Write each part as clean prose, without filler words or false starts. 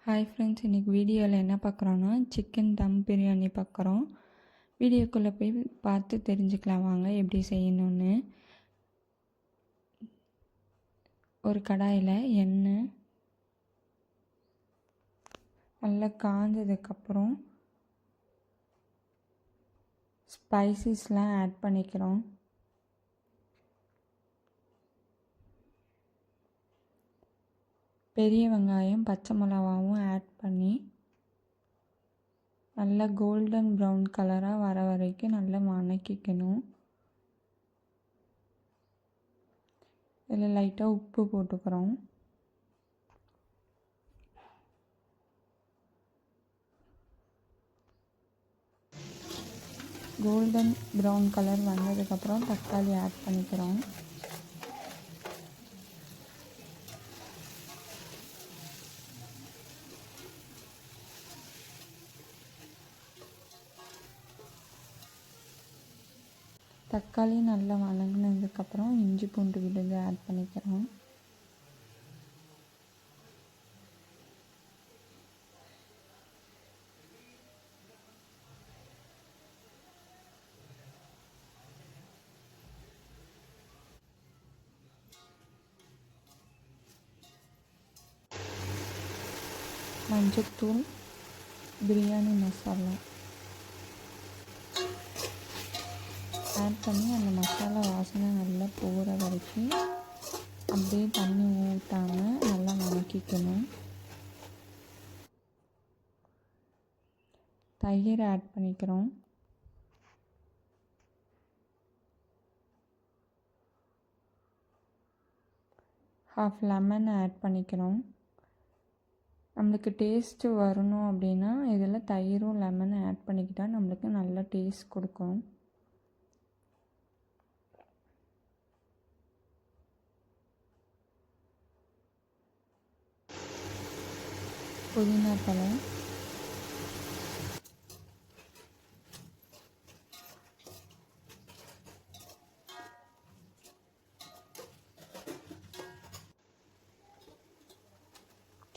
Hi friends, இன்றைக்கி வீடியோவில் என்ன பார்க்குறோன்னா சிக்கன் தம் பிரியாணி பார்க்குறோம். வீடியோக்குள்ளே போய் பார்த்து தெரிஞ்சுக்கலாம் வாங்க எப்படி செய்யணுன்னு. ஒரு கடாயில் எண்ணெய் நல்லா காஞ்சதுக்கப்புறம் ஸ்பைசஸ்லாம் ஆட் பண்ணிக்கிறோம். பெரிய வெங்காயம் பச்சை மிளகாவும் ஆட் பண்ணி நல்லா கோல்டன் ப்ரௌன் கலராக வர வரைக்கும் நல்லா வதக்கிக்கணும். இதில் லைட்டாக உப்பு போட்டுக்கிறோம். கோல்டன் ப்ரௌன் கலர் வந்ததுக்கப்புறம் தக்காளி ஆட் பண்ணிக்கிறோம். தக்காளி நல்லா வதங்கினதுக்கப்புறம் இஞ்சி பூண்டு விழுது ஆட் பண்ணிக்கிறோம். மஞ்சள்தூள், பிரியாணி மசாலா ஆட் பண்ணி அந்த மசாலா வாசனை நல்லா போகிற வரைக்கும் அப்படியே தண்ணி ஊற்றாமல் நல்லா வதக்கிக்கணும். தயிர் ஆட் பண்ணிக்கிறோம். ஹாஃப் லெமன் ஆட் பண்ணிக்கிறோம். நம்மளுக்கு டேஸ்ட்டு வரணும் அப்படின்னா இதில் தயிரும் லெமனும் ஆட் பண்ணிக்கிட்டால் நம்மளுக்கு நல்ல டேஸ்ட் கொடுக்கும். புதினா தழை,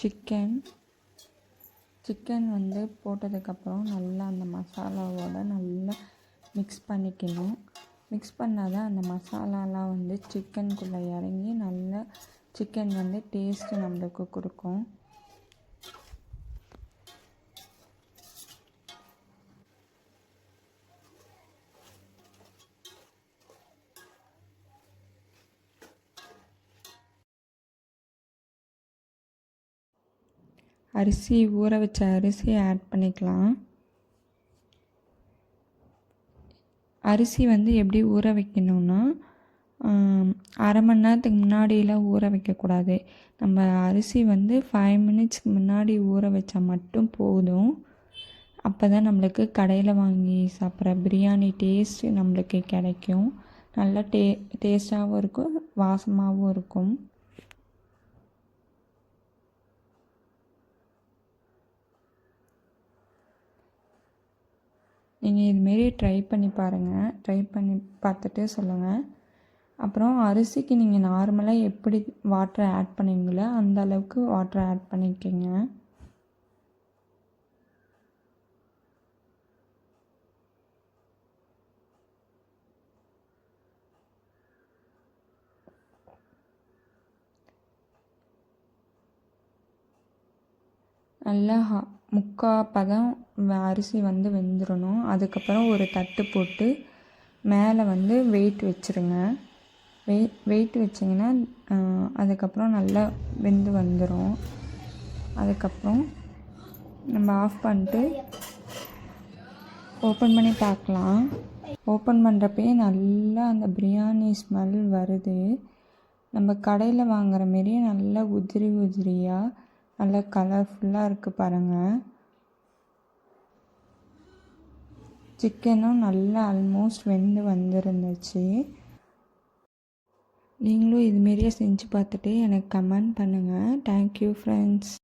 சிக்கன் வந்து போட்டதுக்கப்புறம் நல்லா அந்த மசாலாவோட நல்லா மிக்ஸ் பண்ணிக்கணும். மிக்ஸ் பண்ணால் தான் அந்த மசாலாலாம் வந்து சிக்கனுக்குள்ளே இறங்கி நல்லா சிக்கன் வந்து டேஸ்ட்டு நம்மளுக்கு கொடுக்கும். அரிசி ஊற வச்ச அரிசி ஆட் பண்ணிக்கலாம். அரிசி வந்து எப்படி ஊற வைக்கணும்னா அரை மணி நேரத்துக்கு முன்னாடியெலாம் ஊற வைக்கக்கூடாது. நம்ம அரிசி வந்து 5 மினிட்ஸ்க்கு முன்னாடி ஊற வச்சா மட்டும் போதும். அப்போ தான் நம்மளுக்கு கடையில் வாங்கி சாப்பிட்ற பிரியாணி டேஸ்ட்டு நம்மளுக்கு கிடைக்கும். நல்லா டேஸ்ட்டாகவும் இருக்கும், வாசமாகவும் இருக்கும். நீங்கள் இதுமாரி ட்ரை பண்ணி பாருங்கள். ட்ரை பண்ணி பார்த்துட்டு சொல்லுங்கள். அப்புறம் அரிசிக்கு நீங்கள் நார்மலாக எப்படி வாட்டர் ஆட் பண்ணுவீங்களோ அந்த அளவுக்கு வாட்டர் ஆட் பண்ணிக்கோங்க. நல்லா முக்கால் பதம் அரிசி வந்து வெந்துடணும். அதுக்கப்புறம் ஒரு தட்டு போட்டு மேலே வந்து வெயிட் வச்சுருங்க. வெயிட் வச்சிங்கன்னா அதுக்கப்புறம் நல்லா வெந்து வந்துடும். அதுக்கப்புறம் நம்ம ஆஃப் பண்ணிட்டு ஓப்பன் பண்ணி பார்க்கலாம். ஓப்பன் பண்ணுறப்பயே நல்லா அந்த பிரியாணி ஸ்மெல் வருது. நம்ம கடையில் வாங்குகிற மாரியே நல்லா உதிரியாக நல்லா கலர்ஃபுல்லாக இருக்குது பாருங்கள். சிக்கனும் நல்லா ஆல்மோஸ்ட் வெந்து வந்துருந்துச்சு. நீங்களும் இதுமாரியே செஞ்சு பார்த்துட்டு எனக்கு கமெண்ட் பண்ணுங்கள். Thank you friends.